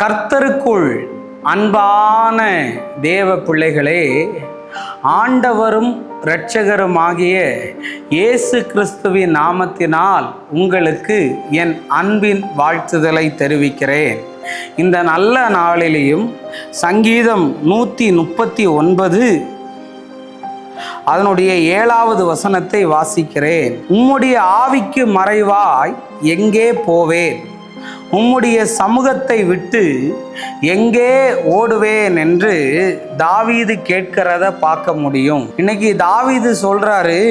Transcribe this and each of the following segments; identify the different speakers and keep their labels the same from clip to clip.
Speaker 1: கர்த்தருக்குள் அன்பான தேவ பிள்ளைகளே, ஆண்டவரும் இரட்சகருமாகிய இயேசு கிறிஸ்துவின் நாமத்தினால் உங்களுக்கு என் அன்பின் வாழ்த்துதலை தெரிவிக்கிறேன். இந்த நல்ல நாளிலேயும் சங்கீதம் 139 அதனுடைய 7வது வசனத்தை வாசிக்கிறேன். உம்முடைய ஆவிக்கு மறைவாய் எங்கே போவேன்? உம்முடைய சமூகத்தை விட்டு எங்கே ஓடுவேன் என்று தாவீது கேட்கிறத பார்க்க முடியும். இன்னைக்கு தாவீது சொல்றாரு,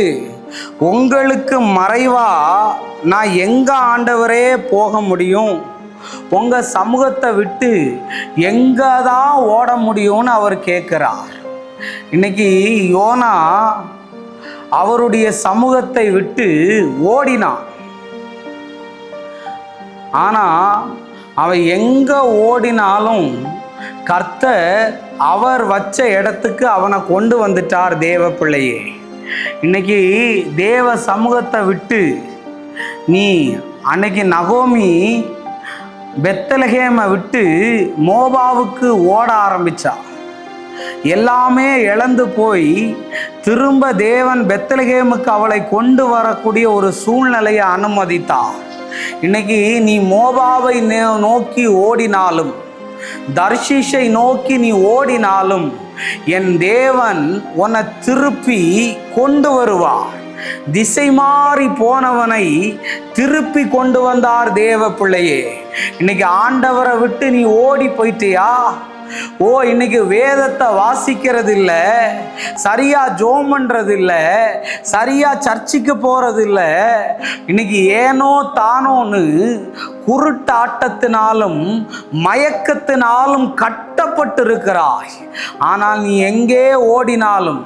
Speaker 1: உங்களுக்கு மறைவா நான் எங்க ஆண்டவரே போக முடியும்? உங்க சமூகத்தை விட்டு எங்க தான் ஓட முடியும்னு அவர் கேட்கிறார். இன்னைக்கு யோனா அவருடைய சமூகத்தை விட்டு ஓடினான். ஆனா அவன் எங்க ஓடினாலும் கர்த்தர் அவர் வச்ச இடத்துக்கு அவனை கொண்டு வந்துட்டார். தேவ பிள்ளையே, இன்னைக்கு தேவ சமூகத்தை விட்டு நீ அன்னைக்கு நகோமி பெத்லகேமை விட்டு மோபாவுக்கு ஓட ஆரம்பிச்சா. எல்லாமே இழந்து போய் திரும்ப தேவன் பெத்லகேமுக்கு அவளை கொண்டு வரக்கூடிய ஒரு சூழ்நிலையை அனுமதித்தார். இன்னைக்கு நீ மோபாவை நோக்கி ஓடினாலும், தர்ஷீஷை நோக்கி நீ ஓடினாலும் என் தேவன் உன்னை திருப்பி கொண்டு வருவார். திசை மாறி போனவனை திருப்பி கொண்டு வந்தார். தேவ பிள்ளையே, இன்னைக்கு ஆண்டவரை விட்டு நீ ஓடி போயிட்டியா? இன்னைக்கு வேதத்தை வாசிக்கிறது இல்லை, சரியா ஜோம் பண்றது இல்லை, சரியா சர்ச்சுக்கு போறது இல்லை. இன்னைக்கு ஏனோ தானோன்னு குருட்டாட்டத்தினாலும் மயக்கத்தினாலும் கட்டப்பட்டு இருக்கிறாய். ஆனால் நீ எங்கே ஓடினாலும்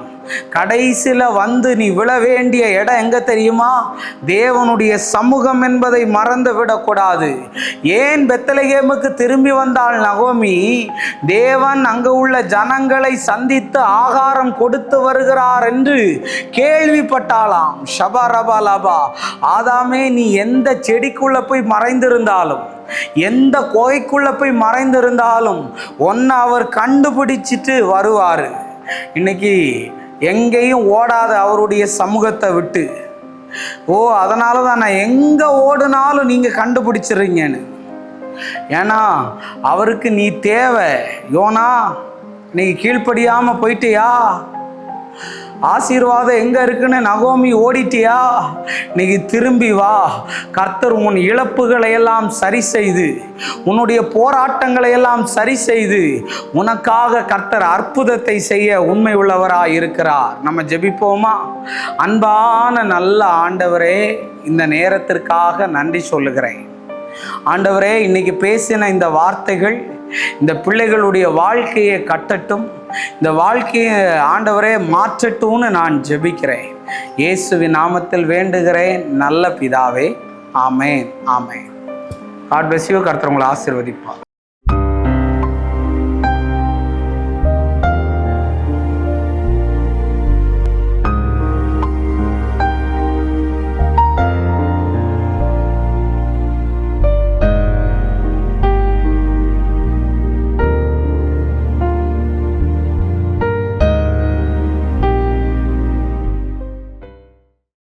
Speaker 1: கடைசியில் வந்து நீ விழ வேண்டிய இடம் எங்க தெரியுமா? தேவனுடைய சமூகம் என்பதை மறந்து விடக்கூடாது. ஏன் பெத்லகேமுக்கு திரும்பி வந்தாள் நகோமி? தேவன் அங்கு உள்ள ஜனங்களை சந்தித்து ஆகாரம் கொடுத்து வருகிறார் என்று கேள்விப்பட்டாளாம். ஷபரபலபா. ஆதாமே, நீ எந்த செடிக்குள்ள போய் மறைந்திருந்தாலும், எந்த கோய்க்குள்ள போய் மறைந்திருந்தாலும் உன்னை அவர் கண்டுபிடிச்சிட்டு வருவார். இன்னைக்கு எங்கேயும் ஓடாத அவருடைய சமூகத்தை விட்டு அதனால தான் நான் எங்க ஓடுனாலும் நீங்க கண்டுபிடிச்சிடுறீங்கன்னு. ஏன்னா அவருக்கு நீ தேவை. யோனா, நீ கீழ்ப்படியாம போயிட்டியா? ஆசீர்வாதம் எங்க இருக்குன்னு நகோமி ஓடிட்டியா? இன்னைக்கு திரும்பி வா. கர்த்தர் உன் இழப்புகளை எல்லாம் சரி செய்து, உன்னுடைய போராட்டங்களை எல்லாம் சரி செய்து உனக்காக கர்த்தர் அற்புதத்தை செய்ய உண்மை உள்ளவராய் இருக்கிறார். நம்ம ஜெபிப்போமா? அன்பான நல்ல ஆண்டவரே, இந்த நேரத்திற்காக நன்றி சொல்லுகிறேன். ஆண்டவரே, இன்னைக்கு பேசின இந்த வார்த்தைகள் இந்த பிள்ளைகளுடைய வாழ்க்கையை கட்டட்டும், இந்த வாழ்க்கையை ஆண்டவரே மாற்றட்டும்னு நான் ஜெபிக்கிறேன். இயேசுவின் நாமத்தில் வேண்டுகிறேன் நல்ல பிதாவே. ஆமேன், ஆமேன். God bless you. கர்த்தர் உங்களை ஆசீர்வதிப்பார்.